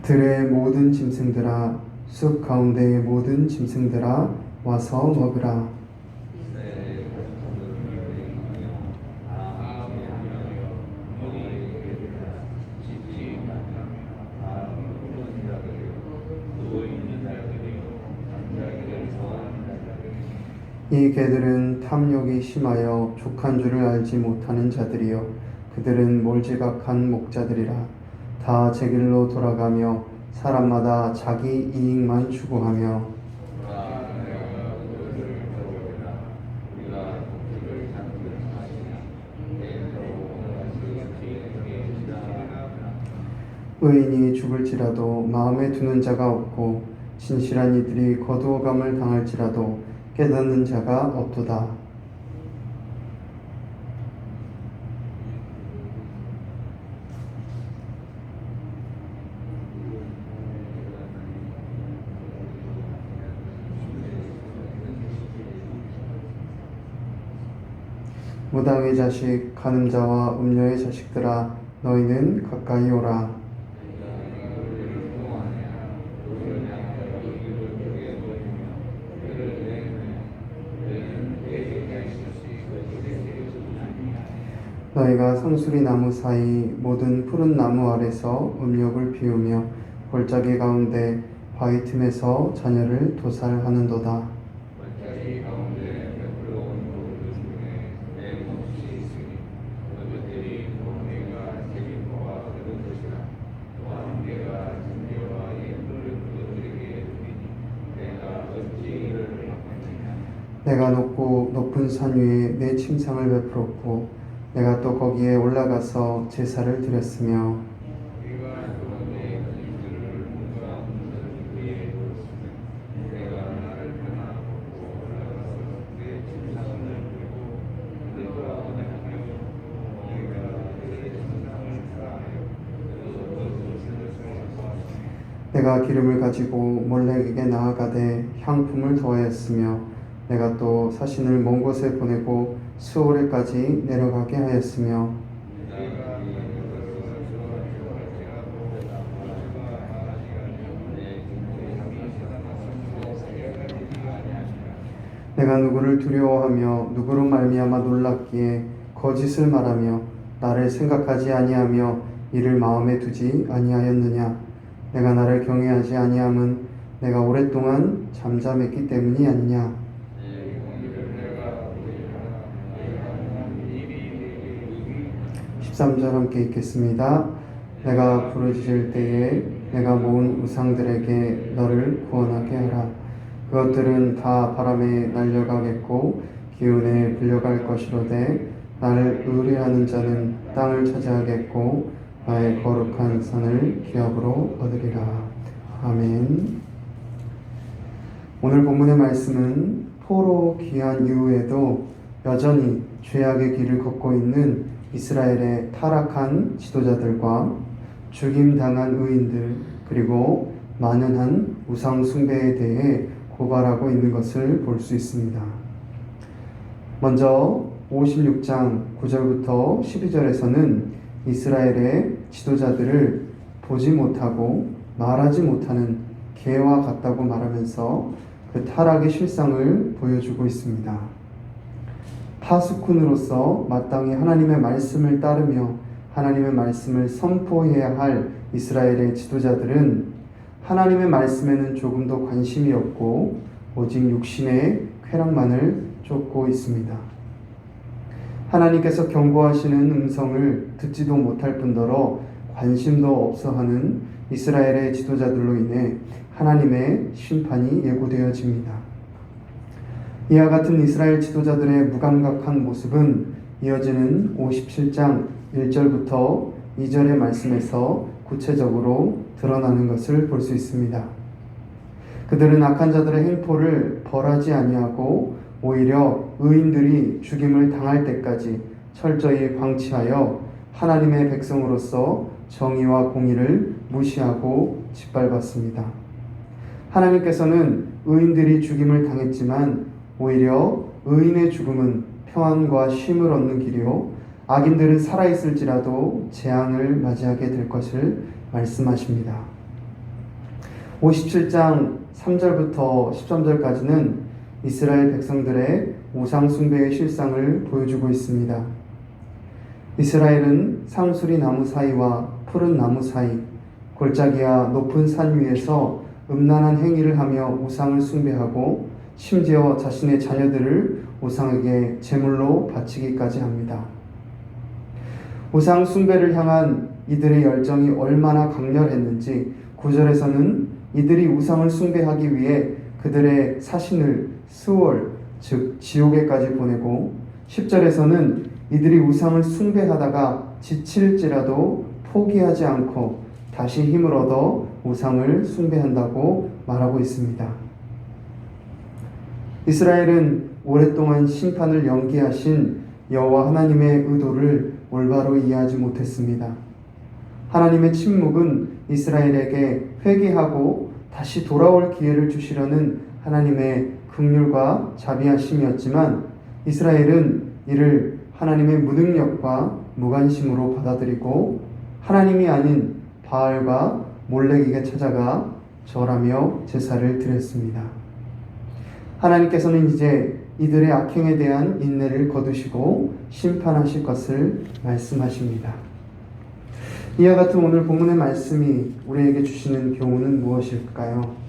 들의 모든 짐승들아, 숲 가운데의 모든 짐승들아, 와서 먹으라. 이 개들은 탐욕이 심하여 족한 줄을 알지 못하는 자들이요 그들은 몰지각한 목자들이라. 다 제 길로 돌아가며 사람마다 자기 이익만 추구하며 의인이 죽을지라도 마음에 두는 자가 없고 진실한 이들이 거두어감을 당할지라도 깨닫는 자가 없도다. 무당의 자식, 간음자와 음녀의 자식들아, 너희는 가까이 오라. 너희가 상수리 나무 사이 모든 푸른 나무 아래서 음욕을 피우며 골짜기 가운데 바위 틈에서 자녀를 도살하는도다. 내가 높은 산 위에 내 침상을 베풀었고 내가 또 거기에 올라가서 제사를 드렸으며 내가 기름을 가지고 몰렉에게 나아가되 향품을 더하였으며 내가 또 사신을 먼 곳에 보내고 수오레까지 내려가게 하였으며 내가 누구를 두려워하며 누구로 말미암아 놀랍기에 거짓을 말하며 나를 생각하지 아니하며 이를 마음에 두지 아니하였느냐. 내가 나를 경외하지 아니함은 내가 오랫동안 잠잠했기 때문이 아니냐. 13절 함께 읽겠습니다. 내가 부르짖을 때에 내가 모은 우상들에게 너를 구원하게 하라. 그것들은 다 바람에 날려가겠고 기운에 불려갈 것이로되 나를 의뢰하는 자는 땅을 차지하겠고 나의 거룩한 산을 기업으로 얻으리라. 아멘. 오늘 본문의 말씀은 포로 귀환 이후에도 여전히 죄악의 길을 걷고 있는 이스라엘의 타락한 지도자들과 죽임당한 의인들 그리고 만연한 우상 숭배에 대해 고발하고 있는 것을 볼 수 있습니다. 먼저 56장 9절부터 12절에서는 이스라엘의 지도자들을 보지 못하고 말하지 못하는 개와 같다고 말하면서 그 타락의 실상을 보여주고 있습니다. 파수꾼으로서 마땅히 하나님의 말씀을 따르며 하나님의 말씀을 선포해야 할 이스라엘의 지도자들은 하나님의 말씀에는 조금도 관심이 없고 오직 육신의 쾌락만을 쫓고 있습니다. 하나님께서 경고하시는 음성을 듣지도 못할 뿐더러 관심도 없어하는 이스라엘의 지도자들로 인해 하나님의 심판이 예고되어집니다. 이와 같은 이스라엘 지도자들의 무감각한 모습은 이어지는 57장 1절부터 2절의 말씀에서 구체적으로 드러나는 것을 볼 수 있습니다. 그들은 악한 자들의 행포를 벌하지 아니하고 오히려 의인들이 죽임을 당할 때까지 철저히 방치하여 하나님의 백성으로서 정의와 공의를 무시하고 짓밟았습니다. 하나님께서는 의인들이 죽임을 당했지만 오히려 의인의 죽음은 평안과 쉼을 얻는 길이요 악인들은 살아있을지라도 재앙을 맞이하게 될 것을 말씀하십니다. 57장 3절부터 13절까지는 이스라엘 백성들의 우상 숭배의 실상을 보여주고 있습니다. 이스라엘은 상수리 나무 사이와 푸른 나무 사이, 골짜기와 높은 산 위에서 음란한 행위를 하며 우상을 숭배하고 심지어 자신의 자녀들을 우상에게 제물로 바치기까지 합니다. 우상 숭배를 향한 이들의 열정이 얼마나 강렬했는지 9절에서는 이들이 우상을 숭배하기 위해 그들의 사신을 스월, 즉 지옥에까지 보내고 10절에서는 이들이 우상을 숭배하다가 지칠지라도 포기하지 않고 다시 힘을 얻어 우상을 숭배한다고 말하고 있습니다. 이스라엘은 오랫동안 심판을 연기하신 여호와 하나님의 의도를 올바로 이해하지 못했습니다. 하나님의 침묵은 이스라엘에게 회개하고 다시 돌아올 기회를 주시려는 하나님의 긍휼과 자비하심이었지만 이스라엘은 이를 하나님의 무능력과 무관심으로 받아들이고 하나님이 아닌 바알과 몰렉에게 찾아가 절하며 제사를 드렸습니다. 하나님께서는 이제 이들의 악행에 대한 인내를 거두시고 심판하실 것을 말씀하십니다. 이와 같은 오늘 본문의 말씀이 우리에게 주시는 교훈은 무엇일까요?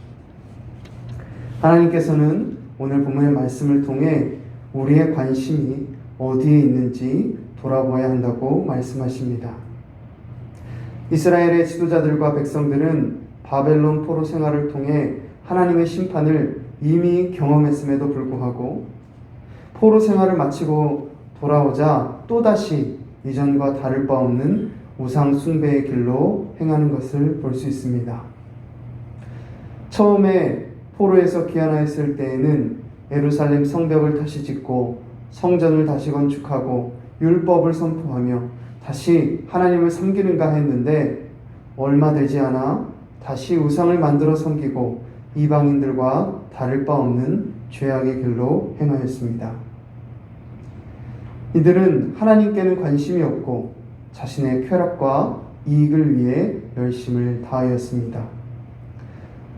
하나님께서는 오늘 본문의 말씀을 통해 우리의 관심이 어디에 있는지 돌아보아야 한다고 말씀하십니다. 이스라엘의 지도자들과 백성들은 바벨론 포로 생활을 통해 하나님의 심판을 이미 경험했음에도 불구하고 포로 생활을 마치고 돌아오자 또다시 이전과 다를 바 없는 우상 숭배의 길로 행하는 것을 볼 수 있습니다. 처음에 포로에서 귀환하였을 때에는 예루살렘 성벽을 다시 짓고 성전을 다시 건축하고 율법을 선포하며 다시 하나님을 섬기는가 했는데 얼마 되지 않아 다시 우상을 만들어 섬기고 이방인들과 다를 바 없는 죄악의 길로 행하였습니다. 이들은 하나님께는 관심이 없고 자신의 쾌락과 이익을 위해 열심을 다하였습니다.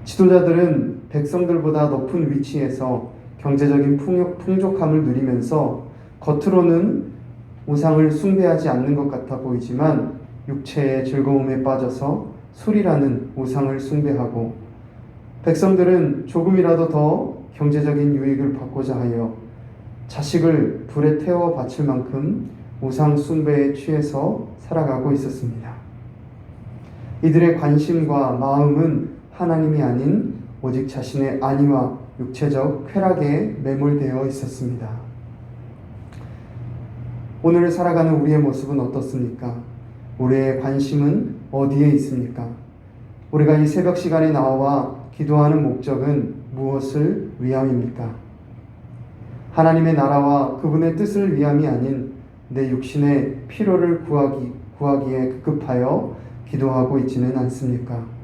지도자들은 백성들보다 높은 위치에서 경제적인 풍족함을 누리면서 겉으로는 우상을 숭배하지 않는 것 같아 보이지만 육체의 즐거움에 빠져서 술이라는 우상을 숭배하고 백성들은 조금이라도 더 경제적인 유익을 받고자 하여 자식을 불에 태워 바칠 만큼 우상 숭배에 취해서 살아가고 있었습니다. 이들의 관심과 마음은 하나님이 아닌 오직 자신의 안위와 육체적 쾌락에 매몰되어 있었습니다. 오늘 살아가는 우리의 모습은 어떻습니까? 우리의 관심은 어디에 있습니까? 우리가 이 새벽 시간에 나와 기도하는 목적은 무엇을 위함입니까? 하나님의 나라와 그분의 뜻을 위함이 아닌 내 육신의 필요를 구하기에 급급하여 기도하고 있지는 않습니까?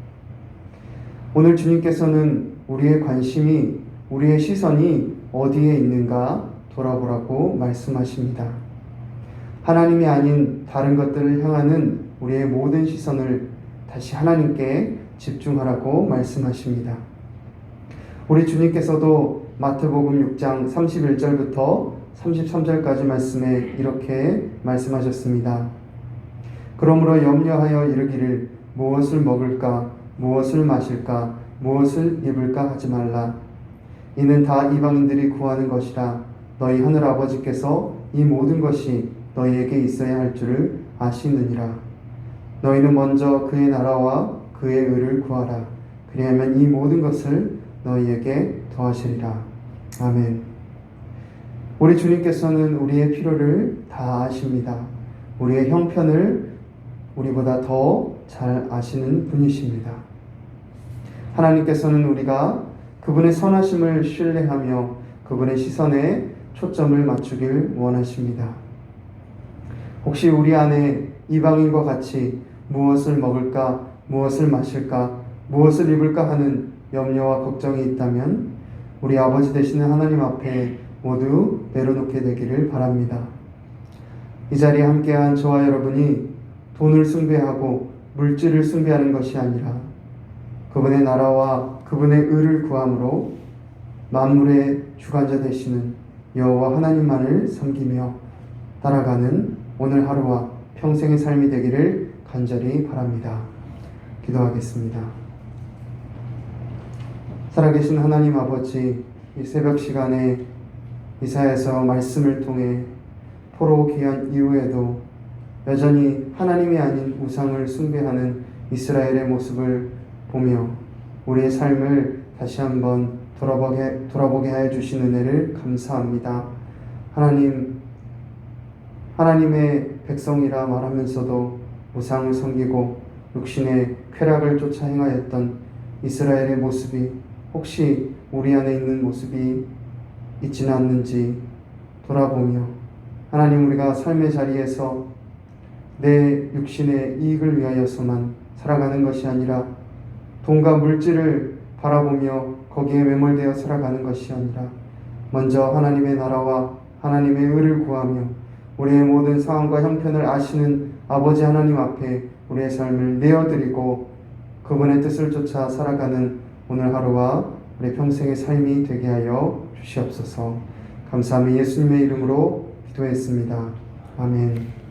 오늘 주님께서는 우리의 관심이, 우리의 시선이 어디에 있는가 돌아보라고 말씀하십니다. 하나님이 아닌 다른 것들을 향하는 우리의 모든 시선을 다시 하나님께 집중하라고 말씀하십니다. 우리 주님께서도 마태복음 6장 31절부터 33절까지 말씀에 이렇게 말씀하셨습니다. 그러므로 염려하여 이르기를 무엇을 먹을까, 무엇을 마실까, 무엇을 입을까 하지 말라. 이는 다 이방인들이 구하는 것이라. 너희 하늘 아버지께서 이 모든 것이 너희에게 있어야 할 줄을 아시느니라. 너희는 먼저 그의 나라와 그의 의를 구하라. 그리하면 이 모든 것을 너희에게 더하시리라. 아멘. 우리 주님께서는 우리의 필요를 다 아십니다. 우리의 형편을 우리보다 더 잘 아시는 분이십니다. 하나님께서는 우리가 그분의 선하심을 신뢰하며 그분의 시선에 초점을 맞추길 원하십니다. 혹시 우리 안에 이방인과 같이 무엇을 먹을까, 무엇을 마실까, 무엇을 입을까 하는 염려와 걱정이 있다면 우리 아버지 되시는 하나님 앞에 모두 내려놓게 되기를 바랍니다. 이 자리에 함께한 저와 여러분이 돈을 숭배하고 물질을 숭배하는 것이 아니라 그분의 나라와 그분의 의를 구함으로 만물의 주관자 되시는 여호와 하나님만을 섬기며 따라가는 오늘 하루와 평생의 삶이 되기를 간절히 바랍니다. 기도하겠습니다. 살아계신 하나님 아버지, 이 새벽 시간에 이사야서 말씀을 통해 포로 귀환 이후에도 여전히 하나님이 아닌 우상을 숭배하는 이스라엘의 모습을 보며 우리의 삶을 다시 한번 돌아보게 하여 주신 은혜를 감사합니다. 하나님의 백성이라 말하면서도 우상을 섬기고 육신의 쾌락을 쫓아 행하였던 이스라엘의 모습이 혹시 우리 안에 있는 모습이 있지는 않는지 돌아보며 하나님, 우리가 삶의 자리에서 내 육신의 이익을 위하여서만 살아가는 것이 아니라 돈과 물질을 바라보며 거기에 매몰되어 살아가는 것이 아니라 먼저 하나님의 나라와 하나님의 의를 구하며 우리의 모든 상황과 형편을 아시는 아버지 하나님 앞에 우리의 삶을 내어드리고 그분의 뜻을 쫓아 살아가는 오늘 하루와 우리 평생의 삶이 되게 하여 주시옵소서. 감사하며 예수님의 이름으로 기도했습니다. 아멘.